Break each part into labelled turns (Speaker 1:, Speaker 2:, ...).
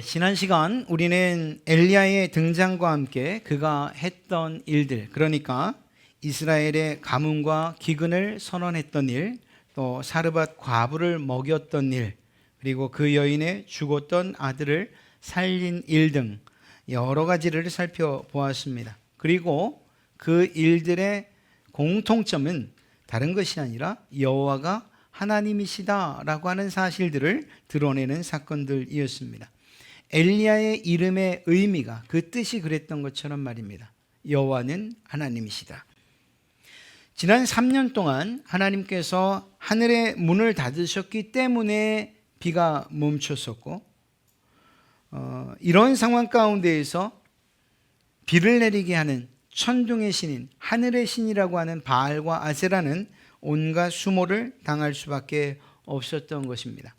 Speaker 1: 지난 시간 우리는 엘리야의 등장과 함께 그가 했던 일들, 그러니까 이스라엘의 가뭄과 기근을 선언했던 일, 또 사르밧 과부를 먹였던 일, 그리고 그 여인의 죽었던 아들을 살린 일 등 여러 가지를 살펴보았습니다. 그리고 그 일들의 공통점은 다른 것이 아니라 여호와가 하나님이시다라고 하는 사실들을 드러내는 사건들이었습니다. 엘리야의 이름의 의미가 그 뜻이 그랬던 것처럼 말입니다. 여호와는 하나님이시다. 지난 3년 동안 하나님께서 하늘의 문을 닫으셨기 때문에 비가 멈췄었고, 이런 상황 가운데에서 비를 내리게 하는 천둥의 신인, 하늘의 신이라고 하는 바알과 아세라는 온갖 수모를 당할 수밖에 없었던 것입니다.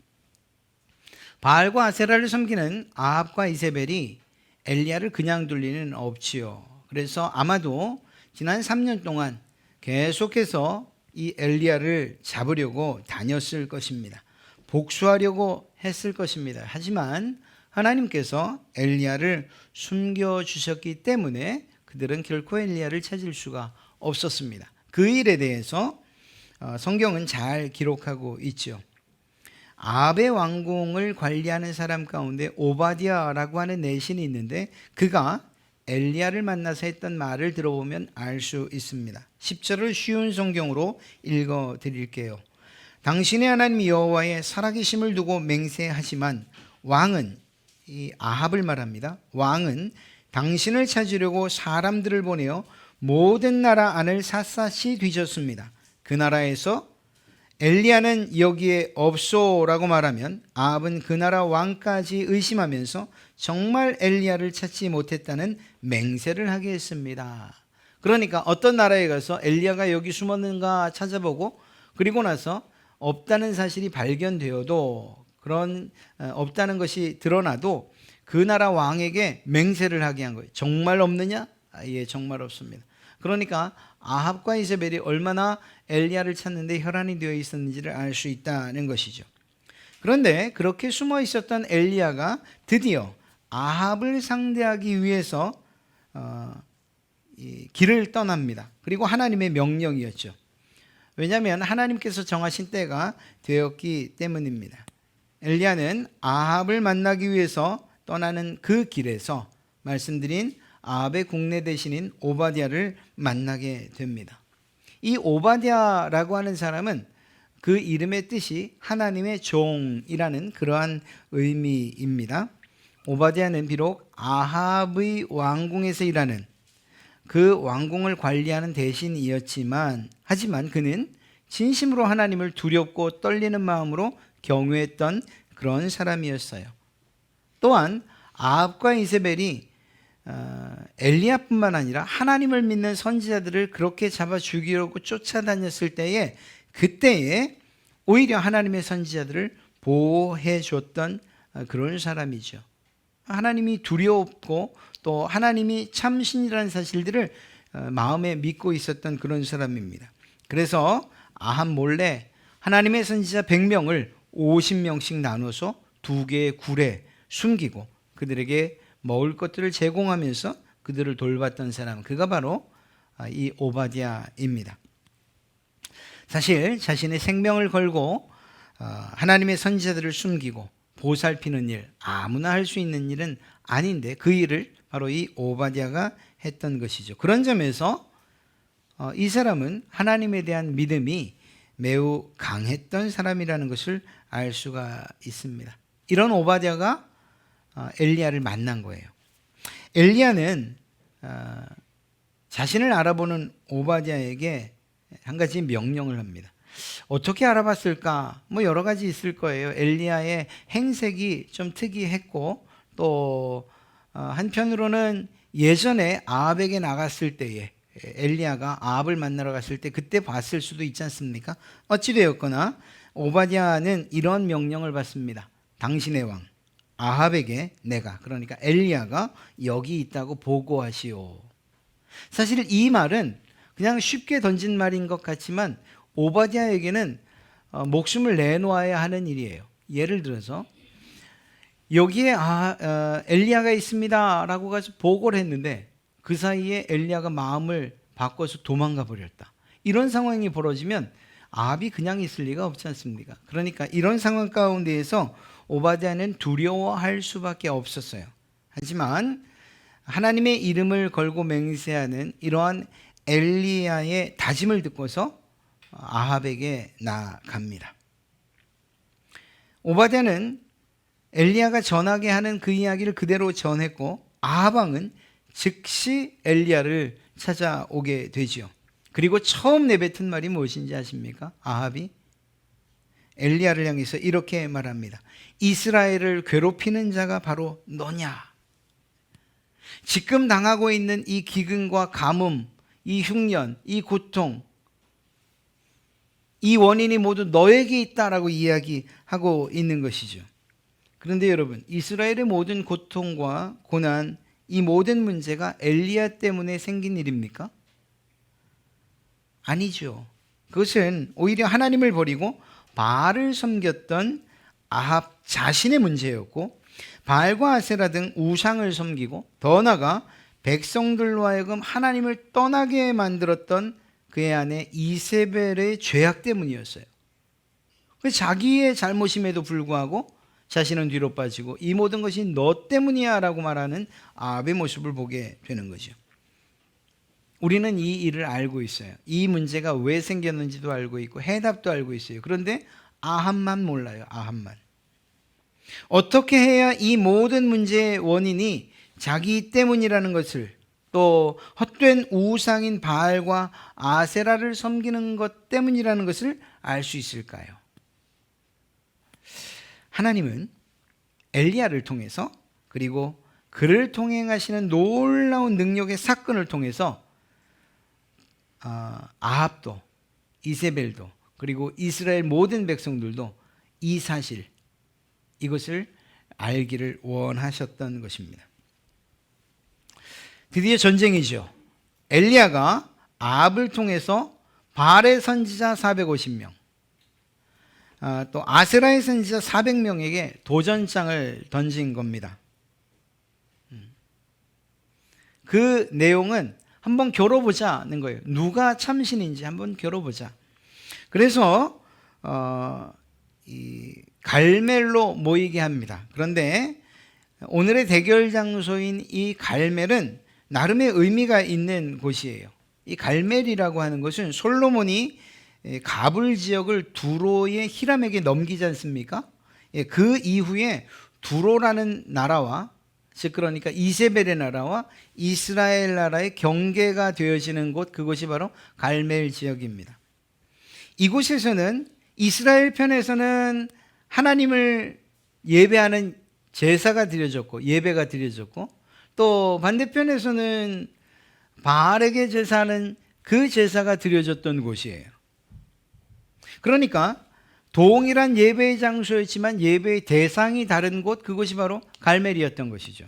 Speaker 1: 바알과 아세라를 섬기는 아합과 이세벨이 엘리야를 그냥 둘 리는 없지요. 그래서 아마도 지난 3년 동안 계속해서 이 엘리야를 잡으려고 다녔을 것입니다. 복수하려고 했을 것입니다. 하지만 하나님께서 엘리야를 숨겨주셨기 때문에 그들은 결코 엘리야를 찾을 수가 없었습니다. 그 일에 대해서 성경은 잘 기록하고 있죠. 아합의 왕궁을 관리하는 사람 가운데 오바댜라고 하는 내신이 있는데, 그가 엘리야를 만나서 했던 말을 들어보면 알 수 있습니다. 10절을 쉬운 성경으로 읽어 드릴게요. 당신의 하나님 여호와의 살아계심을 두고 맹세하지만 왕은, 이 아합을 말합니다. 왕은 당신을 찾으려고 사람들을 보내어 모든 나라 안을 샅샅이 뒤졌습니다. 그 나라에서 엘리야는 여기에 없소라고 말하면 아합은 그 나라 왕까지 의심하면서 정말 엘리야를 찾지 못했다는 맹세를 하게 했습니다. 그러니까 어떤 나라에 가서 엘리야가 여기 숨었는가 찾아보고, 그리고 나서 없다는 사실이 발견되어도, 그런 없다는 것이 드러나도 그 나라 왕에게 맹세를 하게 한 거예요. 정말 없느냐? 예, 정말 없습니다. 그러니까 아합과 이세벨이 얼마나 엘리야를 찾는데 혈안이 되어 있었는지를 알 수 있다는 것이죠. 그런데 그렇게 숨어 있었던 엘리야가 드디어 아합을 상대하기 위해서 이 길을 떠납니다. 그리고 하나님의 명령이었죠. 왜냐하면 하나님께서 정하신 때가 되었기 때문입니다. 엘리야는 아합을 만나기 위해서 떠나는 그 길에서 말씀드린 아합의 국내 대신인 오바댜를 만나게 됩니다. 이 오바댜라고 하는 사람은 그 이름의 뜻이 하나님의 종이라는 그러한 의미입니다. 오바댜는 비록 아합의 왕궁에서 일하는, 그 왕궁을 관리하는 대신이었지만, 하지만 그는 진심으로 하나님을 두렵고 떨리는 마음으로 경외했던 그런 사람이었어요. 또한 아합과 이세벨이 엘리야뿐만 아니라 하나님을 믿는 선지자들을 그렇게 잡아 죽이려고 쫓아다녔을 때에, 그때에 오히려 하나님의 선지자들을 보호해 줬던 그런 사람이죠. 하나님이 두렵고 또 하나님이 참신이라는 사실들을 마음에 믿고 있었던 그런 사람입니다. 그래서 아합 몰래 하나님의 선지자 100명을 50명씩 나눠서 2개의 굴에 숨기고 그들에게 먹을 것들을 제공하면서 그들을 돌봤던 사람, 그가 바로 이 오바댜입니다. 사실 자신의 생명을 걸고 하나님의 선지자들을 숨기고 보살피는 일, 아무나 할 수 있는 일은 아닌데 그 일을 바로 이 오바댜가 했던 것이죠. 그런 점에서 이 사람은 하나님에 대한 믿음이 매우 강했던 사람이라는 것을 알 수가 있습니다. 이런 오바댜가 엘리야를 만난 거예요. 엘리야는 자신을 알아보는 오바댜에게 한 가지 명령을 합니다. 어떻게 알아봤을까? 여러 가지 있을 거예요. 엘리야의 행색이 좀 특이했고, 또 한편으로는 예전에 아합에게 나갔을 때에, 엘리야가 아합을 만나러 갔을 때 그때 봤을 수도 있지 않습니까? 어찌되었거나 오바댜는 이런 명령을 받습니다. 당신의 왕 아합에게 내가, 그러니까 엘리야가 여기 있다고 보고하시오. 사실 이 말은 그냥 쉽게 던진 말인 것 같지만 오바댜에게는 목숨을 내놓아야 하는 일이에요. 예를 들어서 여기에 엘리야가 있습니다라고 가서 보고를 했는데 그 사이에 엘리야가 마음을 바꿔서 도망가 버렸다. 이런 상황이 벌어지면 아합이 그냥 있을 리가 없지 않습니까? 그러니까 이런 상황 가운데에서 오바댜는 두려워할 수밖에 없었어요. 하지만 하나님의 이름을 걸고 맹세하는 이러한 엘리야의 다짐을 듣고서 아합에게 나아갑니다. 오바댜는 엘리야가 전하게 하는 그 이야기를 그대로 전했고 아합 왕은 즉시 엘리야를 찾아오게 되지요. 그리고 처음 내뱉은 말이 무엇인지 아십니까? 아합이 엘리야를 향해서 이렇게 말합니다. 이스라엘을 괴롭히는 자가 바로 너냐? 지금 당하고 있는 이 기근과 가뭄, 이 흉년, 이 고통, 이 원인이 모두 너에게 있다라고 이야기하고 있는 것이죠. 그런데 여러분, 이스라엘의 모든 고통과 고난, 이 모든 문제가 엘리야 때문에 생긴 일입니까? 아니죠. 그것은 오히려 하나님을 버리고 바알을 섬겼던 아합 자신의 문제였고, 바알과 아세라 등 우상을 섬기고 더 나아가 백성들로 하여금 하나님을 떠나게 만들었던 그의 아내 이세벨의 죄악 때문이었어요. 자기의 잘못임에도 불구하고 자신은 뒤로 빠지고 이 모든 것이 너 때문이야 라고 말하는 아합의 모습을 보게 되는 거죠. 우리는 이 일을 알고 있어요. 이 문제가 왜 생겼는지도 알고 있고 해답도 알고 있어요. 그런데 아합만 몰라요. 아합만. 어떻게 해야 이 모든 문제의 원인이 자기 때문이라는 것을, 또 헛된 우상인 바알과 아세라를 섬기는 것 때문이라는 것을 알 수 있을까요? 하나님은 엘리야를 통해서, 그리고 그를 통해 행하시는 놀라운 능력의 사건을 통해서 아합도, 이세벨도, 그리고 이스라엘 모든 백성들도 이 사실, 이것을 알기를 원하셨던 것입니다. 드디어 전쟁이죠. 엘리야가 아합을 통해서 바알의 선지자 450명, 또 아세라의 선지자 400명에게 도전장을 던진 겁니다. 그 내용은 한번 겨뤄보자는 거예요. 누가 참신인지 한번 겨뤄보자. 그래서 이 갈멜로 모이게 합니다. 그런데 오늘의 대결 장소인 이 갈멜은 나름의 의미가 있는 곳이에요. 이 갈멜이라고 하는 것은 솔로몬이 가불 지역을 두로의 히람에게 넘기지 않습니까? 그 이후에 두로라는 나라와, 즉 그러니까 이세벨의 나라와 이스라엘 나라의 경계가 되어지는 곳, 그곳이 바로 갈멜 지역입니다. 이곳에서는 이스라엘 편에서는 하나님을 예배하는 제사가 드려졌고 예배가 드려졌고, 또 반대편에서는 바알에게 제사하는 그 제사가 드려졌던 곳이에요. 그러니까 동일한 예배의 장소였지만 예배의 대상이 다른 곳, 그곳이 바로 갈멜이었던 것이죠.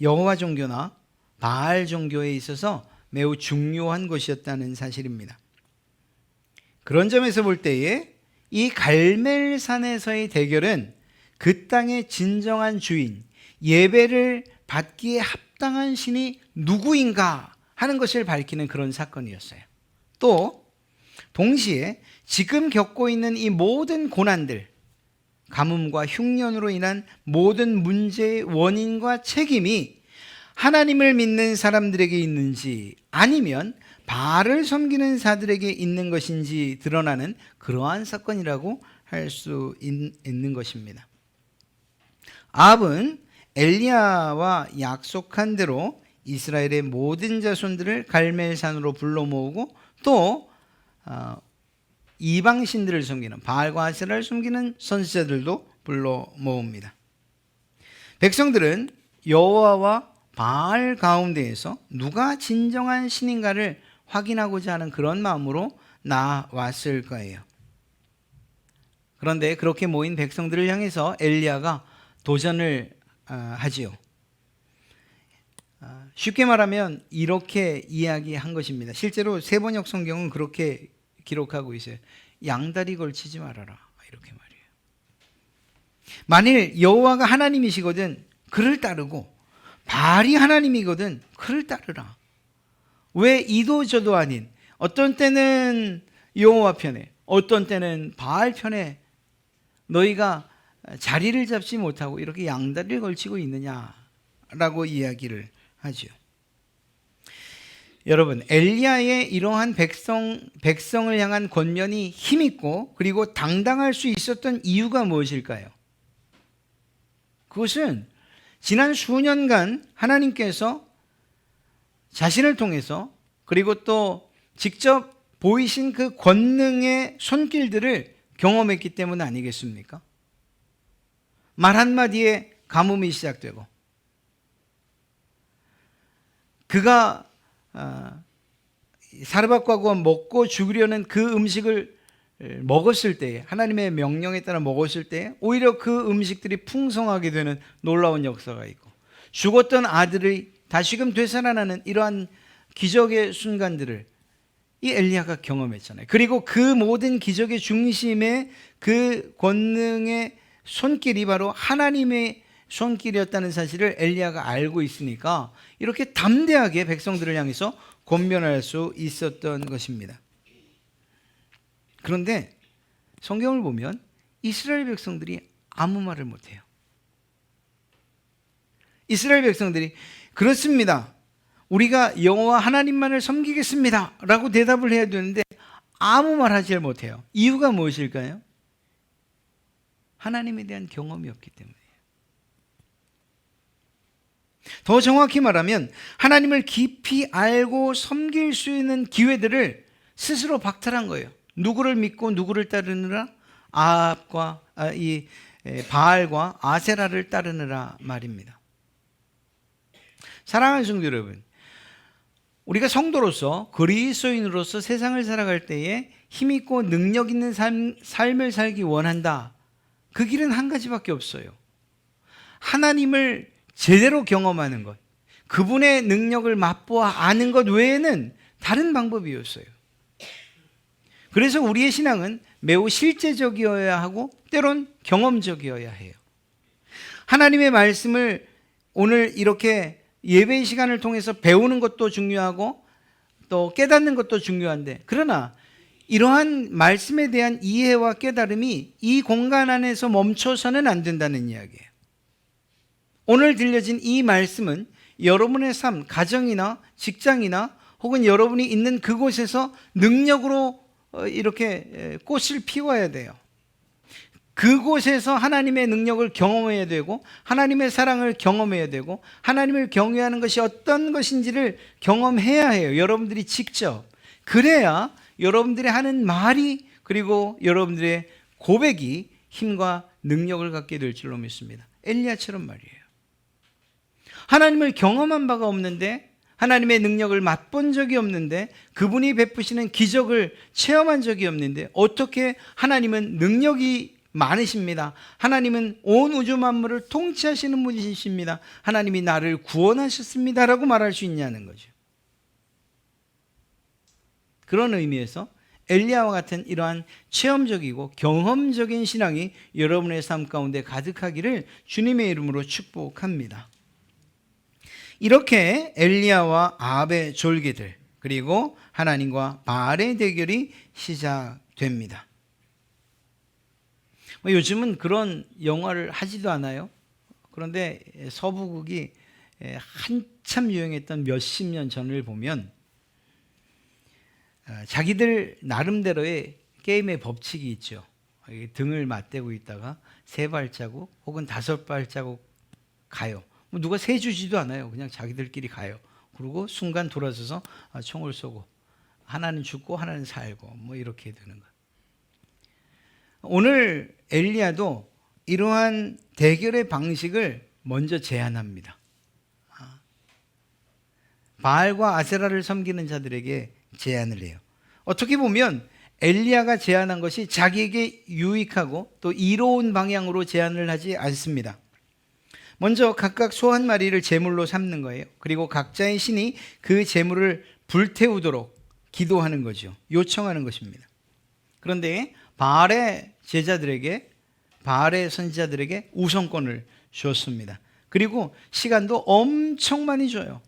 Speaker 1: 여호와 종교나 바알 종교에 있어서 매우 중요한 곳이었다는 사실입니다. 그런 점에서 볼 때에 이 갈멜산에서의 대결은 그 땅의 진정한 주인, 예배를 받기에 합당한 신이 누구인가 하는 것을 밝히는 그런 사건이었어요. 또 동시에 지금 겪고 있는 이 모든 고난들, 가뭄과 흉년으로 인한 모든 문제의 원인과 책임이 하나님을 믿는 사람들에게 있는지 아니면 바알을 섬기는 자들에게 있는 것인지 드러나는 그러한 사건이라고 할 수 있는 것입니다. 아합은 엘리야와 약속한 대로 이스라엘의 모든 자손들을 갈멜산으로 불러 모으고 또 이방신들을 섬기는 바알과 아세라를 섬기는 선지자들도 불러 모읍니다. 백성들은 여호와와 바알 가운데에서 누가 진정한 신인가를 확인하고자 하는 그런 마음으로 나왔을 거예요. 그런데 그렇게 모인 백성들을 향해서 엘리야가 도전을 하지요. 쉽게 말하면 이렇게 이야기한 것입니다. 실제로 세번역 성경은 그렇게 기록하고 있어요. 양다리 걸치지 말아라, 이렇게 말이에요. 만일 여호와가 하나님이시거든 그를 따르고 바알이 하나님이거든 그를 따르라. 왜 이도 저도 아닌, 어떤 때는 여호와 편에 어떤 때는 바알 편에 너희가 자리를 잡지 못하고 이렇게 양다리를 걸치고 있느냐라고 이야기를 하죠. 여러분, 엘리야의 이러한 백성을 향한 권면이 힘있고 그리고 당당할 수 있었던 이유가 무엇일까요? 그것은 지난 수년간 하나님께서 자신을 통해서 그리고 또 직접 보이신 그 권능의 손길들을 경험했기 때문 아니겠습니까? 말 한마디에 가뭄이 시작되고, 그가 사르밧과가 먹고 죽으려는 그 음식을 먹었을 때에, 하나님의 명령에 따라 먹었을 때에 오히려 그 음식들이 풍성하게 되는 놀라운 역사가 있고, 죽었던 아들이 다시금 되살아나는 이러한 기적의 순간들을 이 엘리야가 경험했잖아요. 그리고 그 모든 기적의 중심에 그 권능의 손길이 바로 하나님의 손길이었다는 사실을 엘리야가 알고 있으니까 이렇게 담대하게 백성들을 향해서 권면할 수 있었던 것입니다. 그런데 성경을 보면 이스라엘 백성들이 아무 말을 못해요. 이스라엘 백성들이 그렇습니다, 우리가 여호와 하나님만을 섬기겠습니다 라고 대답을 해야 되는데 아무 말 하지 못해요. 이유가 무엇일까요? 하나님에 대한 경험이 없기 때문이에요. 더 정확히 말하면 하나님을 깊이 알고 섬길 수 있는 기회들을 스스로 박탈한 거예요. 누구를 믿고 누구를 따르느라? 바알과 아세라를 따르느라 말입니다. 사랑하는 성도 여러분, 우리가 성도로서, 그리스도인으로서 세상을 살아갈 때에 힘있고 능력 있는 삶을 살기 원한다. 그 길은 한 가지밖에 없어요. 하나님을 제대로 경험하는 것, 그분의 능력을 맛보아 아는 것 외에는 다른 방법이 없어요. 그래서 우리의 신앙은 매우 실제적이어야 하고 때론 경험적이어야 해요. 하나님의 말씀을 오늘 이렇게 예배의 시간을 통해서 배우는 것도 중요하고 또 깨닫는 것도 중요한데, 그러나 이러한 말씀에 대한 이해와 깨달음이 이 공간 안에서 멈춰서는 안 된다는 이야기예요. 오늘 들려진 이 말씀은 여러분의 삶, 가정이나 직장이나 혹은 여러분이 있는 그곳에서 능력으로 이렇게 꽃을 피워야 돼요. 그곳에서 하나님의 능력을 경험해야 되고 하나님의 사랑을 경험해야 되고 하나님을 경외하는 것이 어떤 것인지를 경험해야 해요. 여러분들이 직접. 그래야 여러분들이 하는 말이 그리고 여러분들의 고백이 힘과 능력을 갖게 될 줄로 믿습니다. 엘리야처럼 말이에요. 하나님을 경험한 바가 없는데, 하나님의 능력을 맛본 적이 없는데, 그분이 베푸시는 기적을 체험한 적이 없는데 어떻게 하나님은 능력이 많으십니다, 하나님은 온 우주 만물을 통치하시는 분이십니다, 하나님이 나를 구원하셨습니다 라고 말할 수 있냐는 거죠. 그런 의미에서 엘리야와 같은 이러한 체험적이고 경험적인 신앙이 여러분의 삶 가운데 가득하기를 주님의 이름으로 축복합니다. 이렇게 엘리야와 아합의 졸기들, 그리고 하나님과 바알의 대결이 시작됩니다. 요즘은 그런 영화를 하지도 않아요. 그런데 서부극이 한참 유행했던 몇십 년 전을 보면 자기들 나름대로의 게임의 법칙이 있죠. 등을 맞대고 있다가 3발자국 혹은 5발자국 가요. 누가 세주지도 않아요. 그냥 자기들끼리 가요. 그리고 순간 돌아서서 총을 쏘고, 하나는 죽고 하나는 살고 이렇게 되는 것. 오늘 엘리야도 이러한 대결의 방식을 먼저 제안합니다. 바알과 아세라를 섬기는 자들에게 제안을 해요. 어떻게 보면 엘리야가 제안한 것이 자기에게 유익하고 또 이로운 방향으로 제안을 하지 않습니다. 먼저 각각 소 한 마리를 제물로 삼는 거예요. 그리고 각자의 신이 그 제물을 불태우도록 기도하는 거죠. 요청하는 것입니다. 그런데 바알의 제자들에게 바알의 선지자들에게 우선권을 줬습니다. 그리고 시간도 엄청 많이 줘요.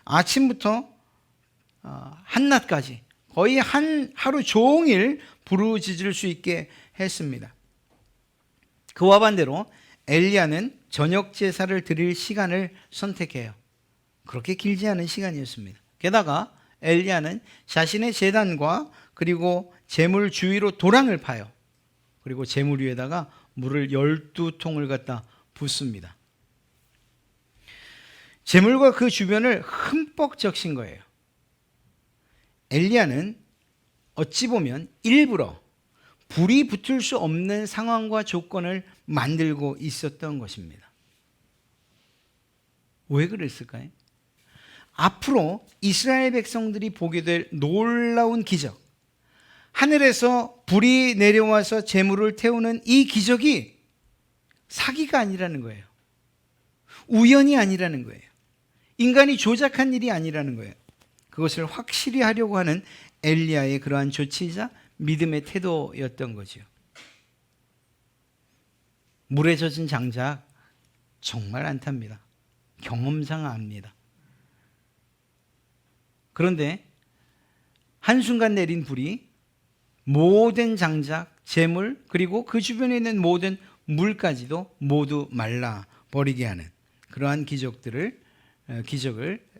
Speaker 1: 아침부터 한낮까지 거의 하루 종일 부르짖을 수 있게 했습니다. 그와 반대로 엘리야는 저녁 제사를 드릴 시간을 선택해요. 그렇게 길지 않은 시간이었습니다. 게다가 엘리야는 자신의 제단과 그리고 제물 주위로 도랑을 파요. 그리고 제물 위에다가 물을 12통을 갖다 붓습니다. 제물과 그 주변을 흠뻑 적신 거예요. 엘리야는 어찌 보면 일부러 불이 붙을 수 없는 상황과 조건을 만들고 있었던 것입니다. 왜 그랬을까요? 앞으로 이스라엘 백성들이 보게 될 놀라운 기적, 하늘에서 불이 내려와서 제물을 태우는 이 기적이 사기가 아니라는 거예요. 우연이 아니라는 거예요. 인간이 조작한 일이 아니라는 거예요. 그것을 확실히 하려고 하는 엘리야의 그러한 조치이자 믿음의 태도였던 거죠. 물에 젖은 장작 정말 안 탑니다. 경험상 압니다. 그런데 한순간 내린 불이 모든 장작, 재물, 그리고 그 주변에 있는 모든 물까지도 모두 말라버리게 하는 그러한 기적을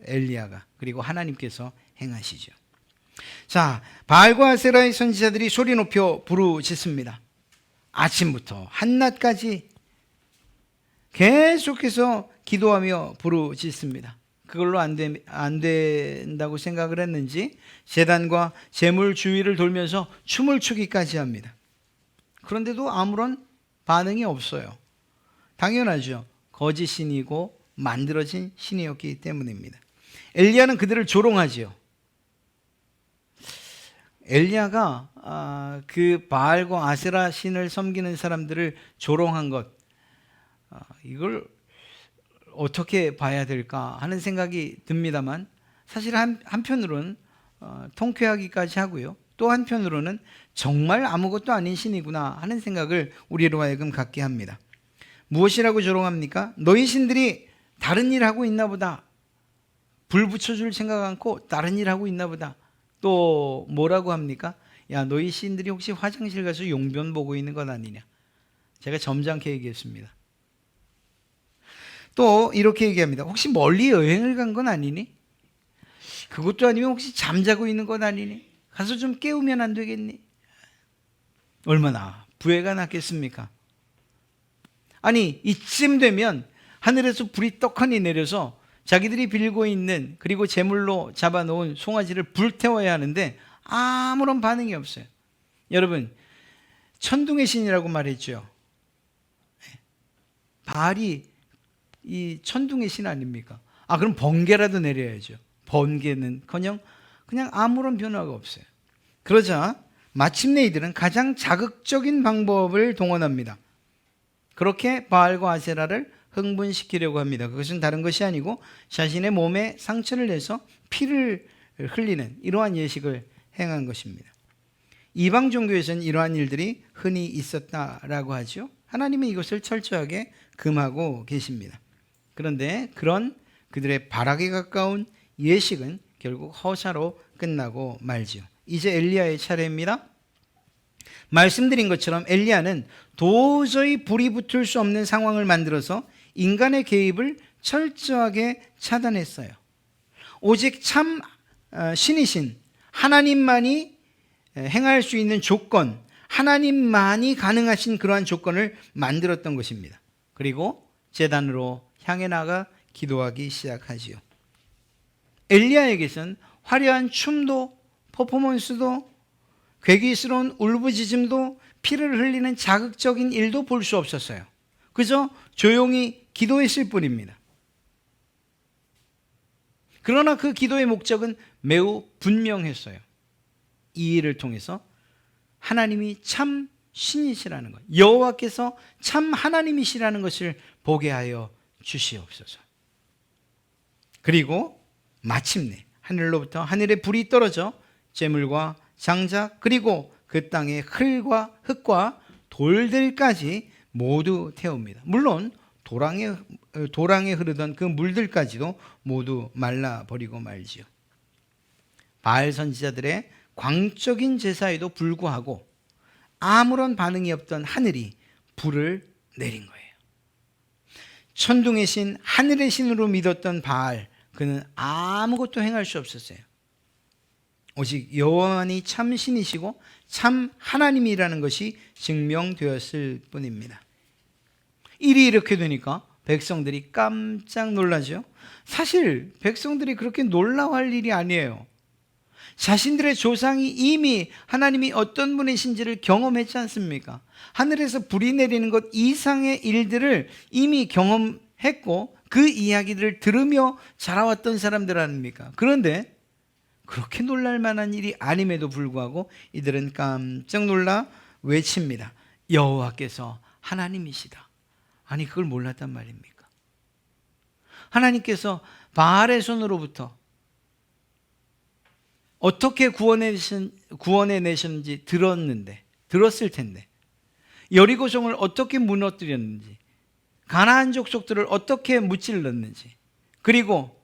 Speaker 1: 엘리야가 그리고 하나님께서 행하시죠. 자, 바알과 아세라의 선지자들이 소리 높여 부르짖습니다. 아침부터 한낮까지 계속해서 기도하며 부르짖습니다. 그걸로 안 된다고 생각을 했는지 제단과 제물 주위를 돌면서 춤을 추기까지 합니다. 그런데도 아무런 반응이 없어요. 당연하죠. 거짓 신이고 만들어진 신이었기 때문입니다. 엘리야는 그들을 조롱하지요. 엘리야가 그 바알과 아세라 신을 섬기는 사람들을 조롱한 것, 이걸 어떻게 봐야 될까 하는 생각이 듭니다만, 사실 한편으로는 통쾌하기까지 하고요. 또 한편으로는 정말 아무것도 아닌 신이구나 하는 생각을 우리로 하여금 갖게 합니다. 무엇이라고 조롱합니까? 너희 신들이 다른 일 하고 있나 보다. 불 붙여줄 생각 않고 다른 일 하고 있나 보다. 또 뭐라고 합니까? 야, 너희 신들이 혹시 화장실 가서 용변 보고 있는 건 아니냐. 제가 점잖게 얘기했습니다. 또 이렇게 얘기합니다. 혹시 멀리 여행을 간 건 아니니? 그것도 아니면 혹시 잠자고 있는 건 아니니? 가서 좀 깨우면 안 되겠니? 얼마나 부해가 났겠습니까? 아니, 이쯤 되면 하늘에서 불이 떡하니 내려서 자기들이 빌고 있는 그리고 제물로 잡아놓은 송아지를 불태워야 하는데 아무런 반응이 없어요. 여러분, 천둥의 신이라고 말했죠. 바알이 이 천둥의 신 아닙니까? 그럼 번개라도 내려야죠. 번개는커녕 그냥 아무런 변화가 없어요. 그러자 마침내 이들은 가장 자극적인 방법을 동원합니다. 그렇게 바알과 아세라를 흥분시키려고 합니다. 그것은 다른 것이 아니고 자신의 몸에 상처를 내서 피를 흘리는 이러한 예식을 행한 것입니다. 이방 종교에서는 이러한 일들이 흔히 있었다라고 하죠. 하나님은 이것을 철저하게 금하고 계십니다. 그런데 그런 그들의 발악에 가까운 예식은 결국 허사로 끝나고 말지요. 이제 엘리야의 차례입니다. 말씀드린 것처럼 엘리야는 도저히 불이 붙을 수 없는 상황을 만들어서 인간의 개입을 철저하게 차단했어요. 오직 참 신이신 하나님만이 행할 수 있는 조건, 하나님만이 가능하신 그러한 조건을 만들었던 것입니다. 그리고 제단으로 향해 나가 기도하기 시작하지요. 엘리야에게선 화려한 춤도 퍼포먼스도 괴기스러운 울부짖음도 피를 흘리는 자극적인 일도 볼 수 없었어요. 그저 조용히 기도했을 뿐입니다. 그러나 그 기도의 목적은 매우 분명했어요. 이 일을 통해서 하나님이 참 신이시라는 것, 여호와께서 참 하나님이시라는 것을 보게 하여 주시옵소서. 그리고 마침내 하늘로부터 하늘에 불이 떨어져 제물과 장작 그리고 그 땅의 흙과 돌들까지 모두 태웁니다. 물론 도랑에 흐르던 그 물들까지도 모두 말라버리고 말지요. 바알 선지자들의 광적인 제사에도 불구하고 아무런 반응이 없던 하늘이 불을 내린 거예요. 천둥의 신, 하늘의 신으로 믿었던 바알, 그는 아무것도 행할 수 없었어요. 오직 여호와만이 참 신이시고 참 하나님이라는 것이 증명되었을 뿐입니다. 일이 이렇게 되니까 백성들이 깜짝 놀라죠. 사실 백성들이 그렇게 놀라워할 일이 아니에요. 자신들의 조상이 이미 하나님이 어떤 분이신지를 경험했지 않습니까? 하늘에서 불이 내리는 것 이상의 일들을 이미 경험했고 그 이야기들을 들으며 자라왔던 사람들 아닙니까? 그런데 그렇게 놀랄 만한 일이 아님에도 불구하고 이들은 깜짝 놀라 외칩니다. 여호와께서 하나님이시다. 아니, 그걸 몰랐단 말입니까? 하나님께서 바알의 손으로부터 어떻게 구원해내셨는지 들었을 텐데, 여리고성을 어떻게 무너뜨렸는지, 가나안 족속들을 어떻게 무찔렀는지, 그리고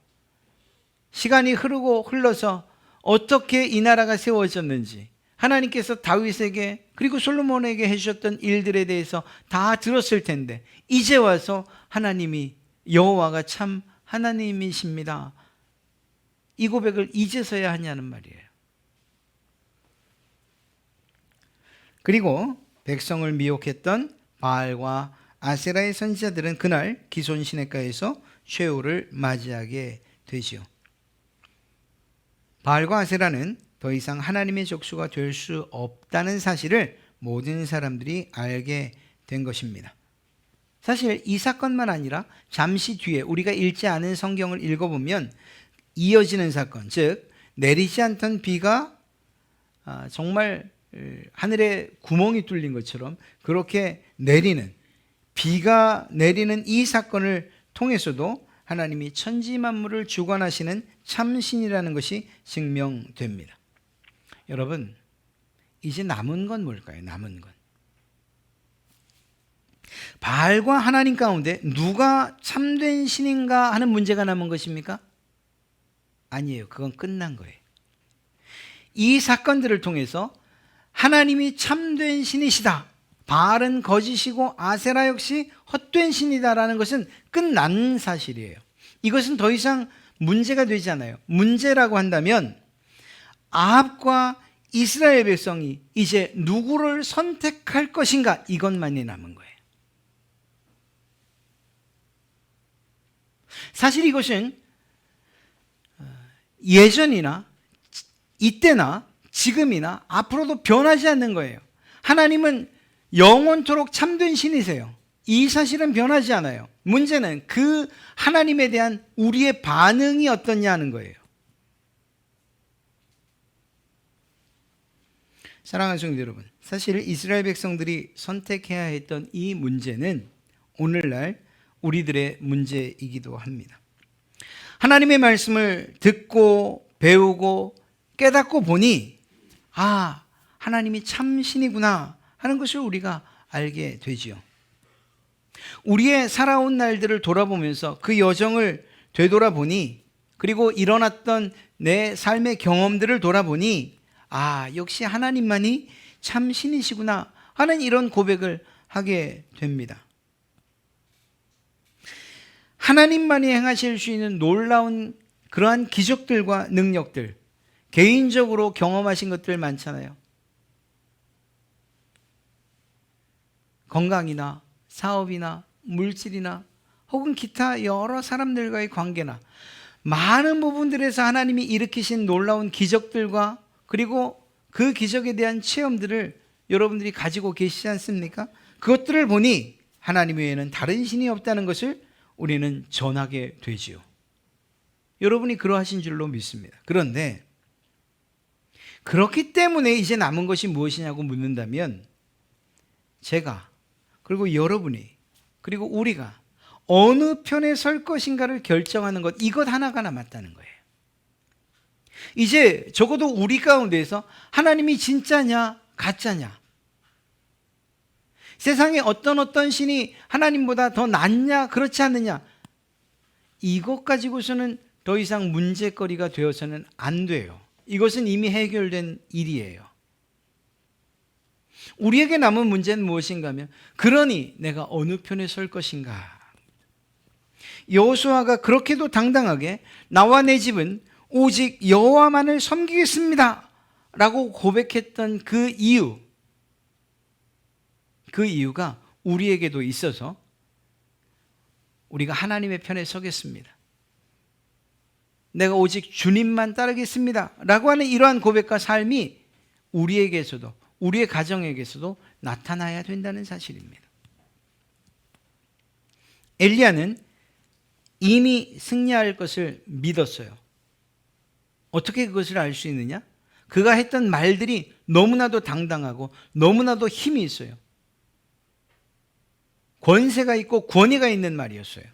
Speaker 1: 시간이 흘러서 어떻게 이 나라가 세워졌는지, 하나님께서 다윗에게 그리고 솔로몬에게 해주셨던 일들에 대해서 다 들었을 텐데, 이제 와서 하나님이 여호와가 참 하나님이십니다, 이 고백을 이제서야 하냐는 말이에요. 그리고 백성을 미혹했던 바알과 아세라의 선지자들은 그날 기손 시냇가에서 최후를 맞이하게 되지요. 바알과 아세라는 더 이상 하나님의 족수가 될 수 없다는 사실을 모든 사람들이 알게 된 것입니다. 사실 이 사건만 아니라 잠시 뒤에 우리가 읽지 않은 성경을 읽어보면 이어지는 사건, 즉 내리지 않던 비가 정말 하늘에 구멍이 뚫린 것처럼 그렇게 비가 내리는 이 사건을 통해서도 하나님이 천지 만물을 주관하시는 참신이라는 것이 증명됩니다. 여러분, 이제 남은 건 뭘까요? 남은 건 바알과 하나님 가운데 누가 참된 신인가 하는 문제가 남은 것입니까? 아니에요. 그건 끝난 거예요. 이 사건들을 통해서 하나님이 참된 신이시다, 바알은 거짓이고 아세라 역시 헛된 신이다라는 것은 끝난 사실이에요. 이것은 더 이상 문제가 되지 않아요. 문제라고 한다면 아합과 이스라엘 백성이 이제 누구를 선택할 것인가, 이것만이 남은 거예요. 사실 이것은 예전이나 이때나 지금이나 앞으로도 변하지 않는 거예요. 하나님은 영원토록 참된 신이세요. 이 사실은 변하지 않아요. 문제는 그 하나님에 대한 우리의 반응이 어떻냐는 거예요. 사랑하는 성도 여러분, 사실 이스라엘 백성들이 선택해야 했던 이 문제는 오늘날 우리들의 문제이기도 합니다. 하나님의 말씀을 듣고 배우고 깨닫고 보니 하나님이 참신이구나 하는 것을 우리가 알게 되지요. 우리의 살아온 날들을 돌아보면서 그 여정을 되돌아보니, 그리고 일어났던 내 삶의 경험들을 돌아보니 역시 하나님만이 참신이시구나 하는 이런 고백을 하게 됩니다. 하나님만이 행하실 수 있는 놀라운 그러한 기적들과 능력들, 개인적으로 경험하신 것들 많잖아요. 건강이나 사업이나 물질이나 혹은 기타 여러 사람들과의 관계나 많은 부분들에서 하나님이 일으키신 놀라운 기적들과 그리고 그 기적에 대한 체험들을 여러분들이 가지고 계시지 않습니까? 그것들을 보니 하나님 외에는 다른 신이 없다는 것을 우리는 전하게 되지요. 여러분이 그러하신 줄로 믿습니다. 그런데 그렇기 때문에 이제 남은 것이 무엇이냐고 묻는다면, 제가 그리고 여러분이 그리고 우리가 어느 편에 설 것인가를 결정하는 것, 이것 하나가 남았다는 거예요. 이제 적어도 우리 가운데에서 하나님이 진짜냐 가짜냐, 세상에 어떤 신이 하나님보다 더 낫냐 그렇지 않느냐, 이것 가지고서는 더 이상 문제거리가 되어서는 안 돼요. 이것은 이미 해결된 일이에요. 우리에게 남은 문제는 무엇인가 하면, 그러니 내가 어느 편에 설 것인가. 여호수아가 그렇게도 당당하게 나와 내 집은 오직 여호와만을 섬기겠습니다 라고 고백했던 그 이유가 우리에게도 있어서 우리가 하나님의 편에 서겠습니다, 내가 오직 주님만 따르겠습니다 라고 하는 이러한 고백과 삶이 우리에게서도, 우리의 가정에게서도 나타나야 된다는 사실입니다. 엘리야는 이미 승리할 것을 믿었어요. 어떻게 그것을 알 수 있느냐? 그가 했던 말들이 너무나도 당당하고 너무나도 힘이 있어요. 권세가 있고 권위가 있는 말이었어요.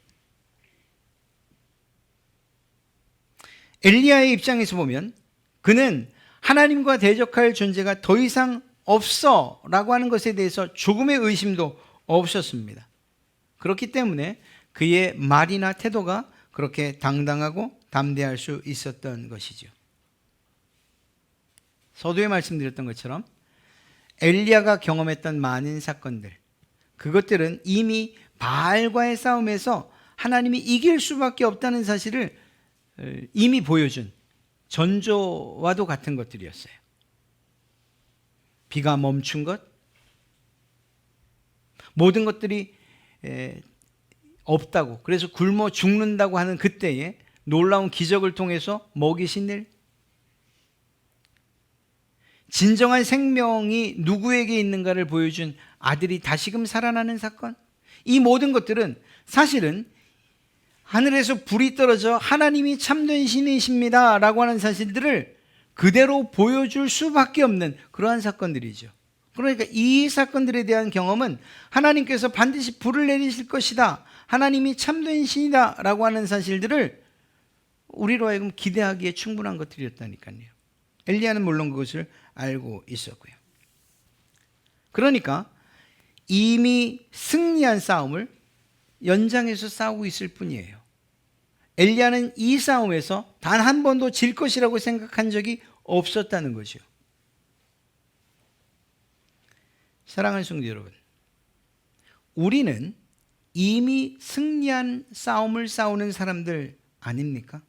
Speaker 1: 엘리야의 입장에서 보면 그는 하나님과 대적할 존재가 더 이상 없어 라고 하는 것에 대해서 조금의 의심도 없었습니다. 그렇기 때문에 그의 말이나 태도가 그렇게 당당하고 담대할 수 있었던 것이죠. 서두에 말씀드렸던 것처럼 엘리야가 경험했던 많은 사건들, 그것들은 이미 바알과의 싸움에서 하나님이 이길 수밖에 없다는 사실을 이미 보여준 전조와도 같은 것들이었어요. 비가 멈춘 것, 모든 것들이 없다고, 그래서 굶어 죽는다고 하는 그때에 놀라운 기적을 통해서 먹이신 일, 진정한 생명이 누구에게 있는가를 보여준 아들이 다시금 살아나는 사건, 이 모든 것들은 사실은 하늘에서 불이 떨어져 하나님이 참된 신이십니다 라고 하는 사실들을 그대로 보여줄 수밖에 없는 그러한 사건들이죠. 그러니까 이 사건들에 대한 경험은 하나님께서 반드시 불을 내리실 것이다, 하나님이 참된 신이다 라고 하는 사실들을 우리로 하여금 기대하기에 충분한 것들이었다니까요. 엘리야는 물론 그것을 알고 있었고요. 그러니까 이미 승리한 싸움을 연장해서 싸우고 있을 뿐이에요. 엘리야는 이 싸움에서 단 한 번도 질 것이라고 생각한 적이 없었다는 거죠. 사랑하는 성도 여러분, 우리는 이미 승리한 싸움을 싸우는 사람들 아닙니까?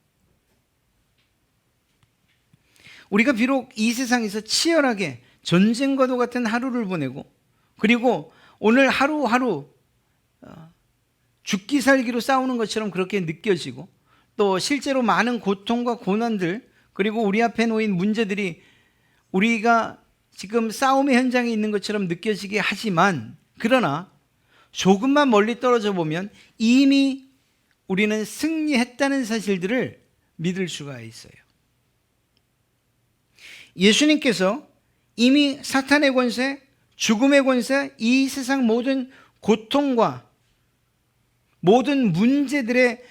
Speaker 1: 우리가 비록 이 세상에서 치열하게 전쟁과도 같은 하루를 보내고, 그리고 오늘 하루하루 죽기 살기로 싸우는 것처럼 그렇게 느껴지고, 또 실제로 많은 고통과 고난들, 그리고 우리 앞에 놓인 문제들이 우리가 지금 싸움의 현장에 있는 것처럼 느껴지게 하지만, 그러나 조금만 멀리 떨어져 보면 이미 우리는 승리했다는 사실들을 믿을 수가 있어요. 예수님께서 이미 사탄의 권세, 죽음의 권세, 이 세상 모든 고통과 모든 문제들의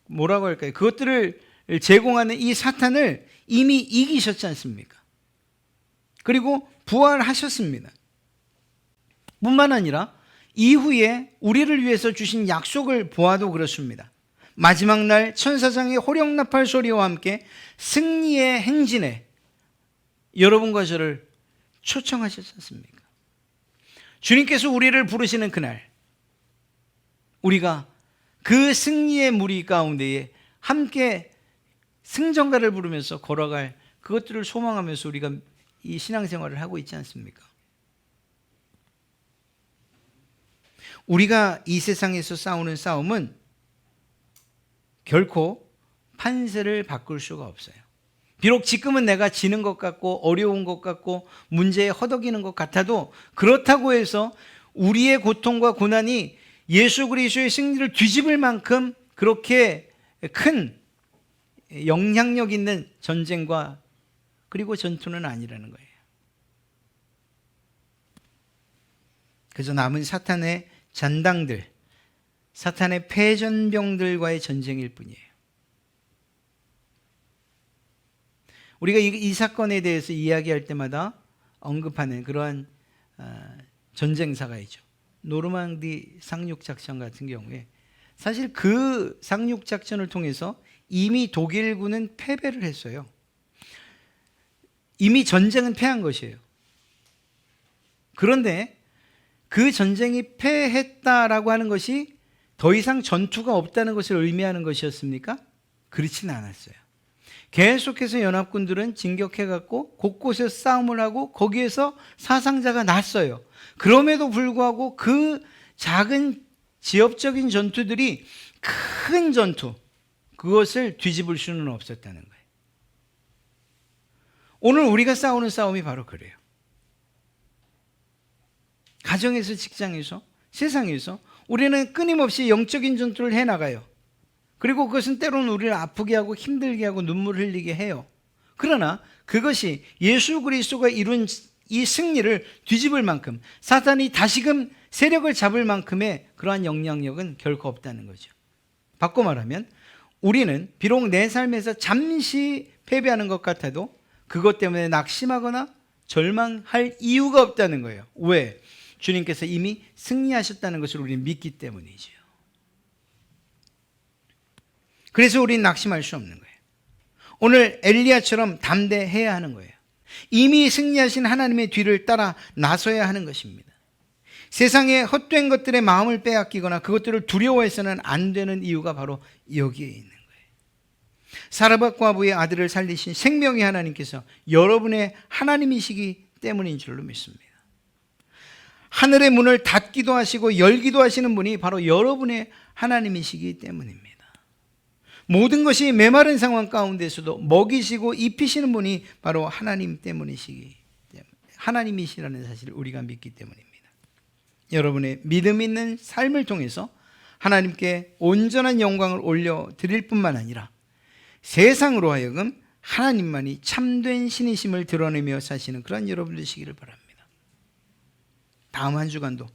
Speaker 1: 뭐라고 할까요? 그것들을 제공하는 이 사탄을 이미 이기셨지 않습니까? 그리고 부활하셨습니다. 뿐만 아니라 이후에 우리를 위해서 주신 약속을 보아도 그렇습니다. 마지막 날 천사장의 호령나팔 소리와 함께 승리의 행진에 여러분과 저를 초청하셨지 않습니까? 주님께서 우리를 부르시는 그날, 우리가 그 승리의 무리 가운데에 함께 승전가를 부르면서 걸어갈 그것들을 소망하면서 우리가 이 신앙생활을 하고 있지 않습니까? 우리가 이 세상에서 싸우는 싸움은 결코 판세를 바꿀 수가 없어요. 비록 지금은 내가 지는 것 같고 어려운 것 같고 문제에 허덕이는 것 같아도, 그렇다고 해서 우리의 고통과 고난이 예수 그리스도의 승리를 뒤집을 만큼 그렇게 큰 영향력 있는 전쟁과 그리고 전투는 아니라는 거예요. 그래서 남은 사탄의 잔당들, 사탄의 패전병들과의 전쟁일 뿐이에요. 우리가 이 사건에 대해서 이야기할 때마다 언급하는 그러한 전쟁사가 있죠. 노르망디 상륙작전 같은 경우에 사실 그 상륙작전을 통해서 이미 독일군은 패배를 했어요. 이미 전쟁은 패한 것이에요. 그런데 그 전쟁이 패했다라고 하는 것이 더 이상 전투가 없다는 것을 의미하는 것이었습니까? 그렇지는 않았어요. 계속해서 연합군들은 진격해갖고 곳곳에서 싸움을 하고 거기에서 사상자가 났어요. 그럼에도 불구하고 그 작은 지역적인 전투들이 큰 전투, 그것을 뒤집을 수는 없었다는 거예요. 오늘 우리가 싸우는 싸움이 바로 그래요. 가정에서, 직장에서, 세상에서 우리는 끊임없이 영적인 전투를 해나가요. 그리고 그것은 때로는 우리를 아프게 하고 힘들게 하고 눈물을 흘리게 해요. 그러나 그것이 예수 그리스도가 이룬 이 승리를 뒤집을 만큼, 사탄이 다시금 세력을 잡을 만큼의 그러한 영향력은 결코 없다는 거죠. 바꿔 말하면 우리는 비록 내 삶에서 잠시 패배하는 것 같아도 그것 때문에 낙심하거나 절망할 이유가 없다는 거예요. 왜? 주님께서 이미 승리하셨다는 것을 우리는 믿기 때문이죠. 그래서 우리는 낙심할 수 없는 거예요. 오늘 엘리야처럼 담대해야 하는 거예요. 이미 승리하신 하나님의 뒤를 따라 나서야 하는 것입니다. 세상의 헛된 것들의 마음을 빼앗기거나 그것들을 두려워해서는 안 되는 이유가 바로 여기에 있는 거예요. 사르밧 과부의 아들을 살리신 생명의 하나님께서 여러분의 하나님이시기 때문인 줄로 믿습니다. 하늘의 문을 닫기도 하시고 열기도 하시는 분이 바로 여러분의 하나님이시기 때문입니다. 모든 것이 메마른 상황 가운데서도 먹이시고 입히시는 분이 바로 하나님 때문이시기 때문에, 하나님이시라는 사실을 우리가 믿기 때문입니다. 여러분의 믿음 있는 삶을 통해서 하나님께 온전한 영광을 올려드릴 뿐만 아니라 세상으로 하여금 하나님만이 참된 신이심을 드러내며 사시는 그런 여러분 되시기를 바랍니다. 다음 한 주간도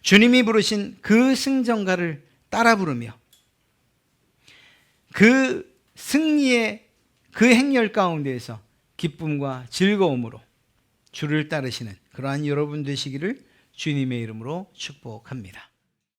Speaker 1: 주님이 부르신 그 승전가를 따라 부르며 그 승리의 그 행렬 가운데에서 기쁨과 즐거움으로 주를 따르시는 그러한 여러분 되시기를 주님의 이름으로 축복합니다.